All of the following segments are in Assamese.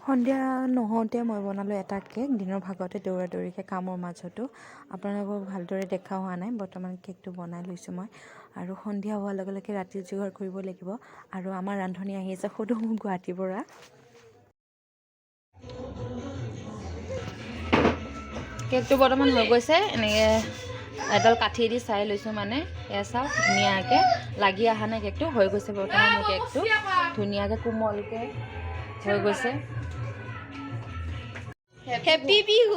সন্ধিয়া নহওঁতে মই বনালোঁ এটা কেক দিনৰ ভাগতে দৌৰা দৌৰিকৈ কামৰ মাজতো আপোনালোকক ভালদৰে দেখা হোৱা নাই বৰ্তমান কেকটো বনাই লৈছোঁ মই আৰু সন্ধিয়া হোৱাৰ লগে লগে ৰাতি যোগাৰ কৰিব লাগিব আৰু আমাৰ ৰান্ধনি আহি আছে সদৌ গুৱাহাটীৰ পৰা কেকটো বৰ্তমান হৈ গৈছে এনেকৈ এডাল কাঠি দি চাই লৈছোঁ মানে এয়া চাওক ধুনীয়াকৈ লাগি অহা নাই কেকটো হৈ গৈছে বৰ্তমান মোৰ কেকটো ধুনীয়াকৈ কোমলকৈ হৈ গৈছে হেপী বিহু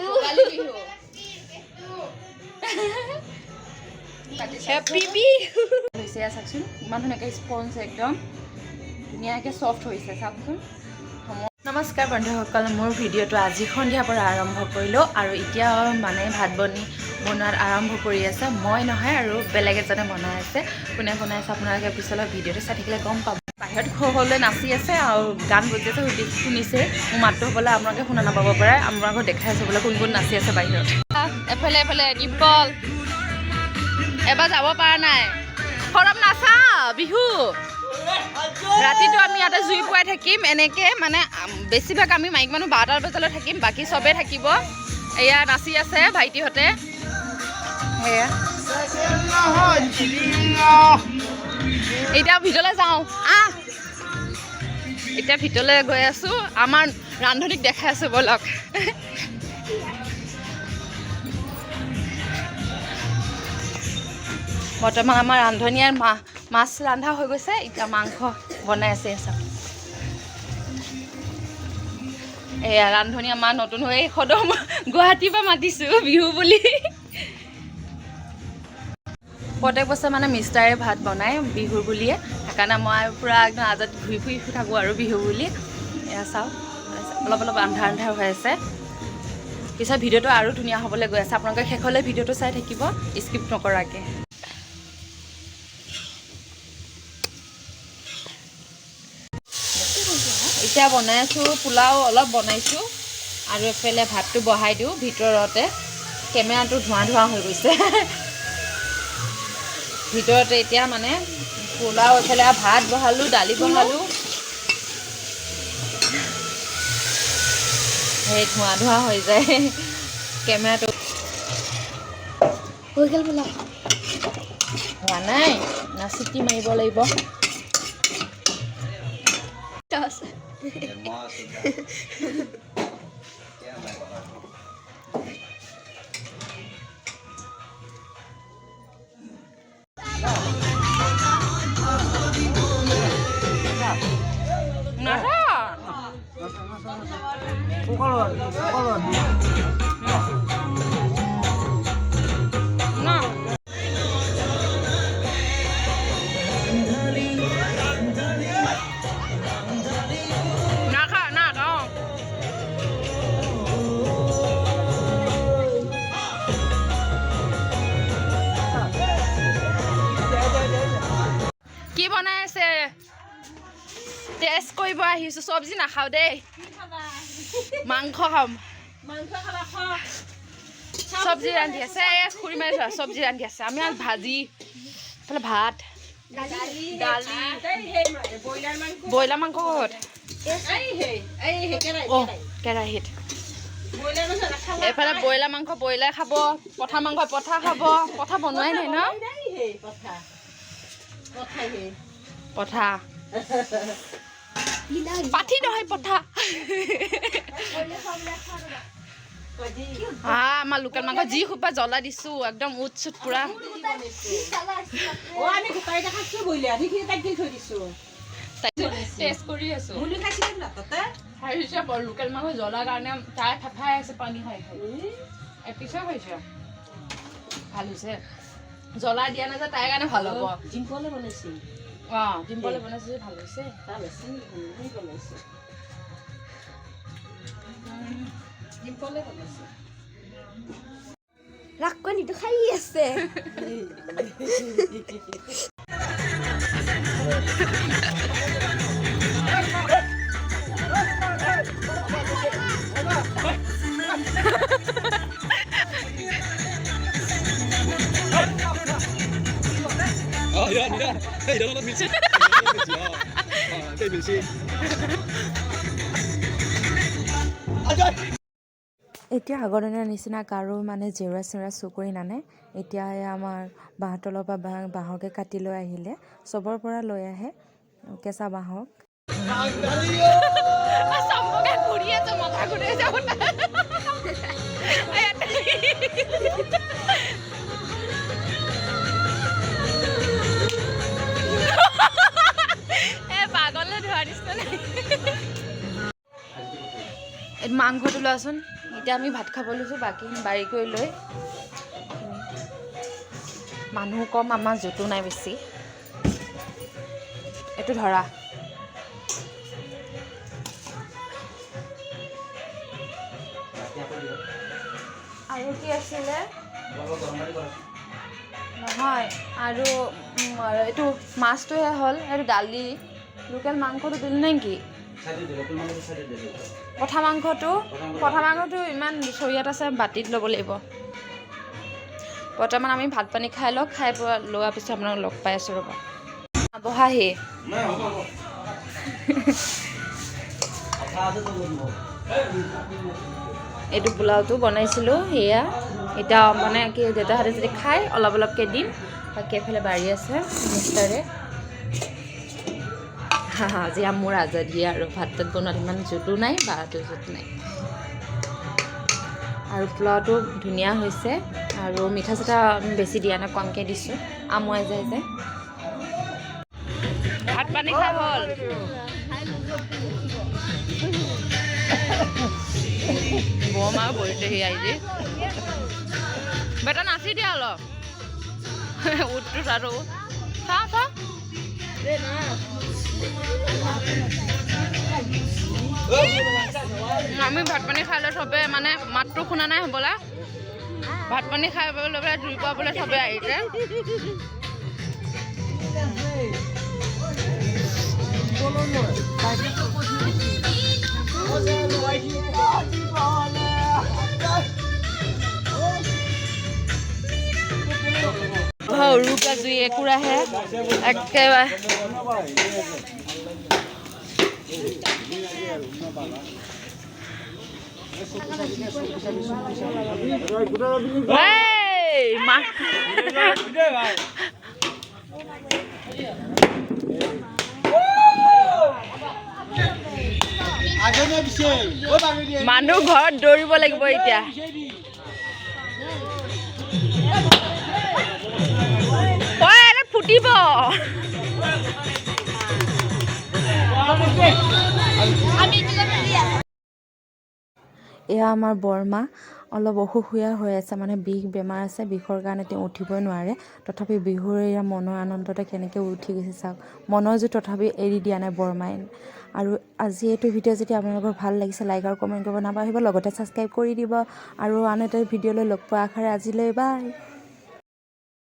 হেপী বিহু হৈছে চাওকচোন ইমান ধুনীয়াকৈ স্পঞ্জ একদম ধুনীয়াকৈ চফ্ট হৈছে চাওকচোন নমস্কাৰ বন্ধুসকল মোৰ ভিডিঅ'টো আজি সন্ধিয়াৰ পৰা আৰম্ভ কৰিলোঁ আৰু এতিয়া মানে ভাত বনোৱাত আৰম্ভ কৰি আছে মই নহয় আৰু বেলেগ এজনে বনাই আছে কোনে বনাই আছে আপোনালোকে পিছলৈ ভিডিঅ'টো চাই থাকিলে গম পাব বাহিৰত সকলোৱে নাচি আছে আৰু গান বজি আছে শুনিছে মোৰ মাতটো হ'বলৈ আপোনালোকে শুনা নাপাব পাৰে আপোনালোকক দেখাই আছে বোলে কোন কোন নাচি আছে বাহিৰত এফালে এফালে ডিম্পল এবাৰ যাব পৰা নাই সৰব নাচা বিহু ৰাতিটো আমি ইয়াতে জুই পুৱাই থাকিম এনেকৈ মানে বেছিভাগ আমি মাইক মানুহ 12টা বজালৈ থাকিম বাকী চবেই থাকিব এয়া নাচি আছে ভাইটিহঁতে সেয়া এতিয়া ভিতৰলৈ যাওঁ এতিয়া ভিতৰলৈ গৈ আছোঁ আমাৰ ৰান্ধনীক দেখাই আছোঁ ব'লক বৰ্তমান আমাৰ ৰান্ধনীয়ে মাছ ৰন্ধা হৈ গৈছে এতিয়া মাংস বনাই আছে চব এয়া ৰান্ধনী আমাৰ নতুন হৈ সদৌ গুৱাহাটীৰ পৰা মাতিছোঁ বিহু বুলি প্ৰত্যেক বছৰ মানে মিষ্টাৰে ভাত বনায় বিহু বুলিয়ে সেইকাৰণে মই পূৰা একদম আজাদ ঘূৰি ফুৰি থাকোঁ আৰু বিহু বুলি এয়া চাওক অলপ অলপ আন্ধাৰ আন্ধাৰ হৈ আছে পিছত ভিডিঅ'টো আৰু ধুনীয়া হ'বলৈ গৈ আছে আপোনালোকে শেষলৈ ভিডিঅ'টো চাই থাকিব স্কিপ নকৰাকৈ এতিয়া বনাই আছোঁ পোলাও অলপ বনাইছোঁ আৰু এফালে ভাতটো বহাই দিওঁ ভিতৰতে কেমেৰাটো ধোঁৱা ধোঁৱা হৈ গৈছে ভিতৰতে এতিয়া মানে পোলাও এফালে ভাত বহালোঁ দালি বহালোঁ সেই ধোঁৱা ধোঁৱা হৈ যায় কেমেৰাটো হৈ গ'ল পোলাও হোৱা নাই না চিটি মাৰিব লাগিব কি বনাই আছে টেষ্ট কৰিব আহিছোঁ চব্জি নাখাওঁ দেই মাংস খাম চব্জি ৰান্ধি আছে খুৰী মাৰি থোৱা চব্জি ৰান্ধি আছে আমি আৰু ভাজি এইফালে ভাত ব্ৰইলাৰ মাংস ক'ত অঁ কেৰাহীত এইফালে ব্ৰইলাৰ মাংস ব্ৰইলাৰ খাব পঠা মাংস পঠা খাব পঠা বনোৱাই নাই ন পঠা পাঠি নহয় পঠা আমাৰ লোকেল মাংস যি সোপা জ্বলা দিছো একদম উঠ চুট পুৰা লোকেল মাংস জ্বলাৰ কাৰণে তাই ফেফাই আছে পানী খাই খাই এপিছা খাইছে ভাল হৈছে জ্বলা দিয়া নাই যে তাইৰ কাৰণে ভাল হ'ব ডিম্পলে বনাইছে অঁ ডিম্পলে বনাইছে যে ভাল হৈছে ডিম্পলে বনাইছে ৰাখনিটো খাই আছে你等我面先，面先，對面先。এতিয়া আগৰ দিনৰ নিচিনা কাৰো মানে জেউৰা চেউৰা চুৰ কৰি নানে। এতিয়া আমাৰ বাঁহতলৰ পৰা বাঁহকে কাটি লৈ আহিলে, চবৰ পৰা লৈ আহে কেঁচা বাঁহক। মাংসটো লোৱাচোন। এতিয়া আমি ভাত খাব লৈছোঁ, বাকী বাৰী কৰি লৈ। মানুহ কম, আমাৰ জুতো নাই বেছি। এইটো ধৰা আৰু কি আছিলে নহয়, আৰু এইটো মাছটোহে হ'ল। এইটো দালি, লোকেল মাংসটো দিল নে কি? পঠা মাংসটো ইমান চৰিয়াত আছে, বাতিত ল'ব লাগিব। বৰ্তমান আমি ভাত পানী খাই লওঁ, খাই লোৱাৰ পিছত আপোনাক লগ পাই আছোঁ ৰ'ব। বহাহি এইটো পোলাওটো বনাইছিলোঁ, সেয়া এতিয়া মানে কি দেউতাহঁতে যদি খাই অলপ অলপকৈ দিম। বাকী এফালে বাৰী আছে মিষ্টাৰে। আজি মোৰ আজাদী আৰু ভাত তাত বনোৱাত ইমান জুতো নাই, বাৰটো জুত নাই। আৰু পোলাওটো ধুনীয়া হৈছে, আৰু মিঠা চিঠা বেছি দিয়া নাই, কমকৈ দিছোঁ, আমুৱাই যায় যে। ভাত পানী খাই হ'ল। বৰমা বহিছেহি আজি। বেটা নাচি দিয়া অলপ। উঠটো চাটো চাওঁ চাওঁ। আমি ভাত পানী খাই লৈ চবে মানে মাতটো শুনা নাই হ'বলা। ভাত পানী খাই লৈ পেলাই জুই পোৱাবলৈ চবে আহিছে। উৰুকা জুই একুৰাহে একেবাৰে। মানুহ ঘৰত দৌৰিব লাগিব এতিয়া। ফুটিব। এয়া আমাৰ বৰমা অলপ অসুখীয়া হৈ আছে, মানে বিষ বেমাৰ আছে, বিষৰ কাৰণে তেওঁ উঠিবই নোৱাৰে। তথাপি বিহুৰ এয়া মনৰ আনন্দতে কেনেকৈ উঠি গৈছে চাওক। মনৰ জুই তথাপি এৰি দিয়া নাই বৰমাই। আৰু আজি এইটো ভিডিঅ' যদি আপোনালোকৰ ভাল লাগিছে, লাইক আৰু কমেণ্ট কৰিব নাপাহৰিব, লগতে ছাবস্ক্ৰাইব কৰি দিব। আৰু আন এটা ভিডিঅ'লৈ লগ পোৱাৰ আশাৰে আজিলৈ বাই।